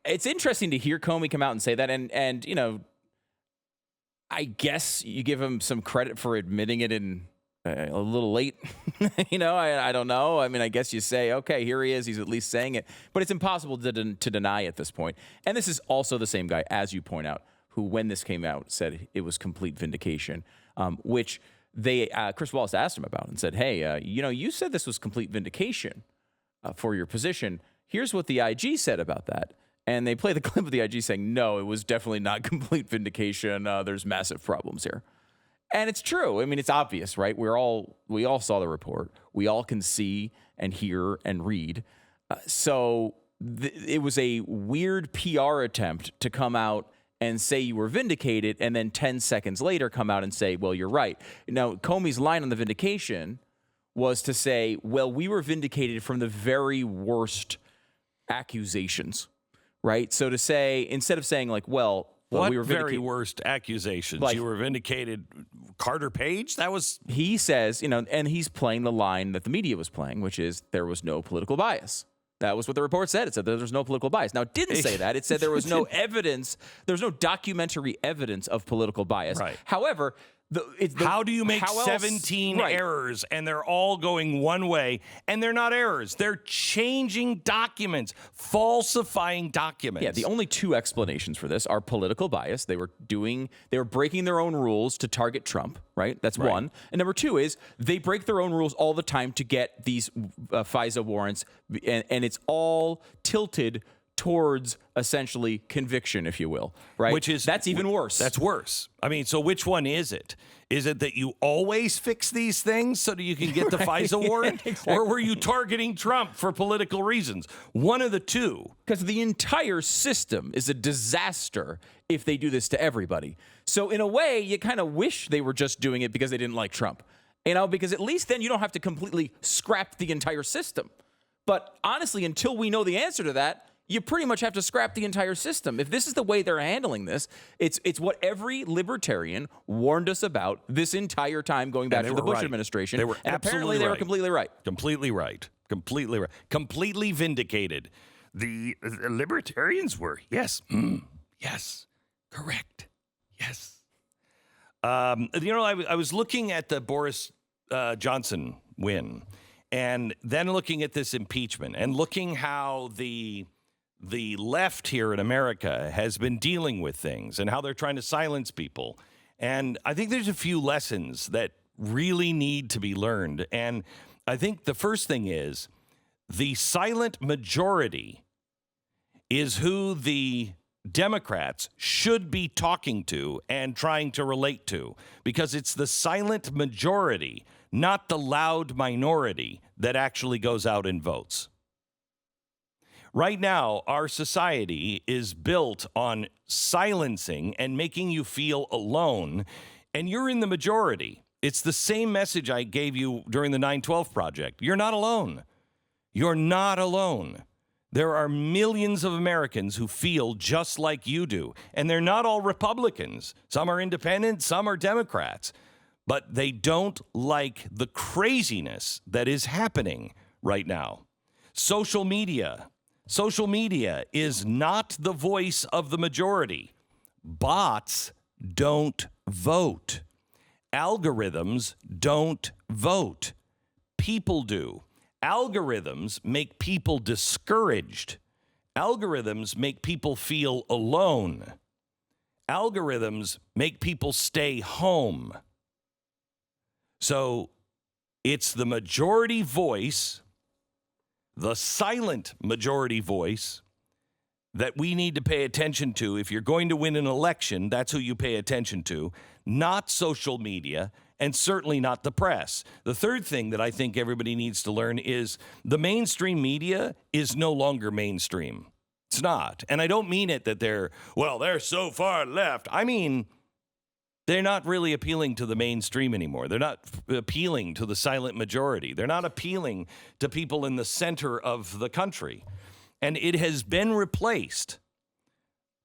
it's interesting to hear Comey come out and say that. And you know, I guess you give him some credit for admitting it in a little late. You know, I don't know. I mean, I guess you say, okay, here he is. He's at least saying it. But it's impossible to deny at this point. And this is also the same guy, as you point out, who, when this came out, said it was complete vindication, which Chris Wallace asked him about and said, hey, you know, you said this was complete vindication for your position. Here's what the IG said about that. And they play the clip of the IG saying, no, it was definitely not complete vindication. There's massive problems here. And it's true. I mean, it's obvious, right? We all saw the report. We all can see and hear and read. So it was a weird PR attempt to come out and say you were vindicated, and then 10 seconds later come out and say, well, you're right. Now, Comey's line on the vindication was to say, well, we were vindicated from the very worst accusations, right? So to say, instead of saying like, well, what we were very worst accusations? Like, you were vindicated. Carter Page? That was... He says, you know, and he's playing the line that the media was playing, which is there was no political bias. That was what the report said. It said there was no political bias. Now, it didn't say that. It said there was no evidence. There's no documentary evidence of political bias. Right. However, how do you make 17 right. errors and they're all going one way, and they're not errors? They're changing documents, falsifying documents. Yeah, the only two explanations for this are political bias. They were breaking their own rules to target Trump, right? That's right. One. And number two is they break their own rules all the time to get these FISA warrants, and it's all tilted towards essentially conviction, if you will, right? That's even worse. That's worse. I mean, so which one is it? Is it that you always fix these things so that you can get the FISA warrant? Exactly. Or were you targeting Trump for political reasons? One of the two. Because the entire system is a disaster if they do this to everybody. So in a way, you kind of wish they were just doing it because they didn't like Trump. You know, because at least then you don't have to completely scrap the entire system. But honestly, until we know the answer to that, you pretty much have to scrap the entire system. If this is the way they're handling this, it's what every libertarian warned us about this entire time going back to the Bush administration. They were apparently they were completely right. Completely right. Completely right. Completely vindicated. The libertarians were, yes. Yes. Correct. Yes. You know, I was looking at the Boris Johnson win, and then looking at this impeachment and looking how the left here in America has been dealing with things and how they're trying to silence people. And I think there's a few lessons that really need to be learned. And I think the first thing is the silent majority is who the Democrats should be talking to and trying to relate to, because it's the silent majority, not the loud minority, that actually goes out and votes. Right now, our society is built on silencing and making you feel alone, and you're in the majority. It's the same message I gave you during the 9/12 Project. You're not alone. You're not alone. There are millions of Americans who feel just like you do, and they're not all Republicans. Some are independent, some are Democrats, but they don't like the craziness that is happening right now. Social media is not the voice of the majority. Bots don't vote. Algorithms don't vote. People do. Algorithms make people discouraged. Algorithms make people feel alone. Algorithms make people stay home. So it's the majority voice, the silent majority voice, that we need to pay attention to. If you're going to win an election, that's who you pay attention to, not social media, and certainly not the press. The third thing that I think everybody needs to learn is the mainstream media is no longer mainstream. It's not. And I don't mean it that they're so far left. I mean, they're not really appealing to the mainstream anymore. They're not appealing to the silent majority. They're not appealing to people in the center of the country. And it has been replaced.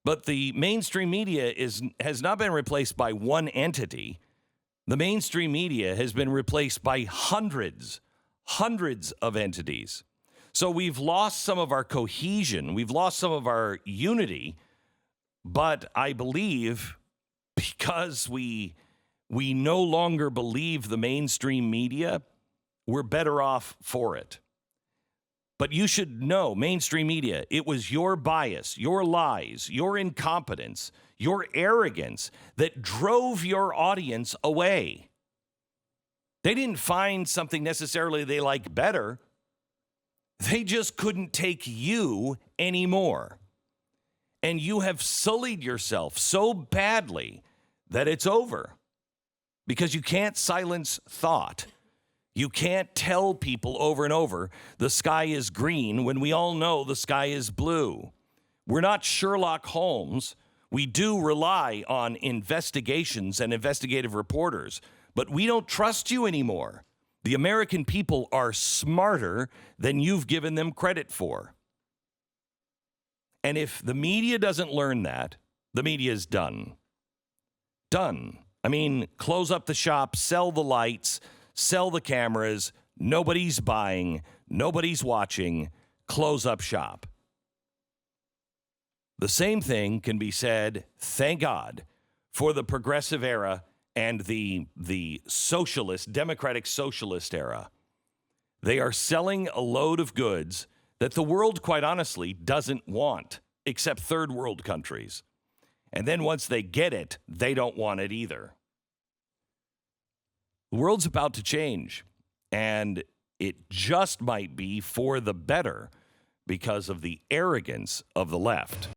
But the mainstream media has not been replaced by one entity. The mainstream media has been replaced by hundreds of entities. So we've lost some of our cohesion. We've lost some of our unity. But I believe because we no longer believe the mainstream media, we're better off for it. But you should know, mainstream media, it was your bias, your lies, your incompetence, your arrogance that drove your audience away. They didn't find something necessarily they like better. They just couldn't take you anymore. And you have sullied yourself so badly that it's over. Because you can't silence thought. You can't tell people over and over the sky is green when we all know the sky is blue. We're not Sherlock Holmes. We do rely on investigations and investigative reporters, but we don't trust you anymore. The American people are smarter than you've given them credit for. And if the media doesn't learn that, the media is done. Done. I mean, close up the shop, sell the lights, sell the cameras. Nobody's buying. Nobody's watching. Close up shop. The same thing can be said, thank God, for the progressive era and the socialist, democratic socialist era. They are selling a load of goods that the world, quite honestly, doesn't want, except third world countries. And then once they get it, they don't want it either. The world's about to change, and it just might be for the better because of the arrogance of the left.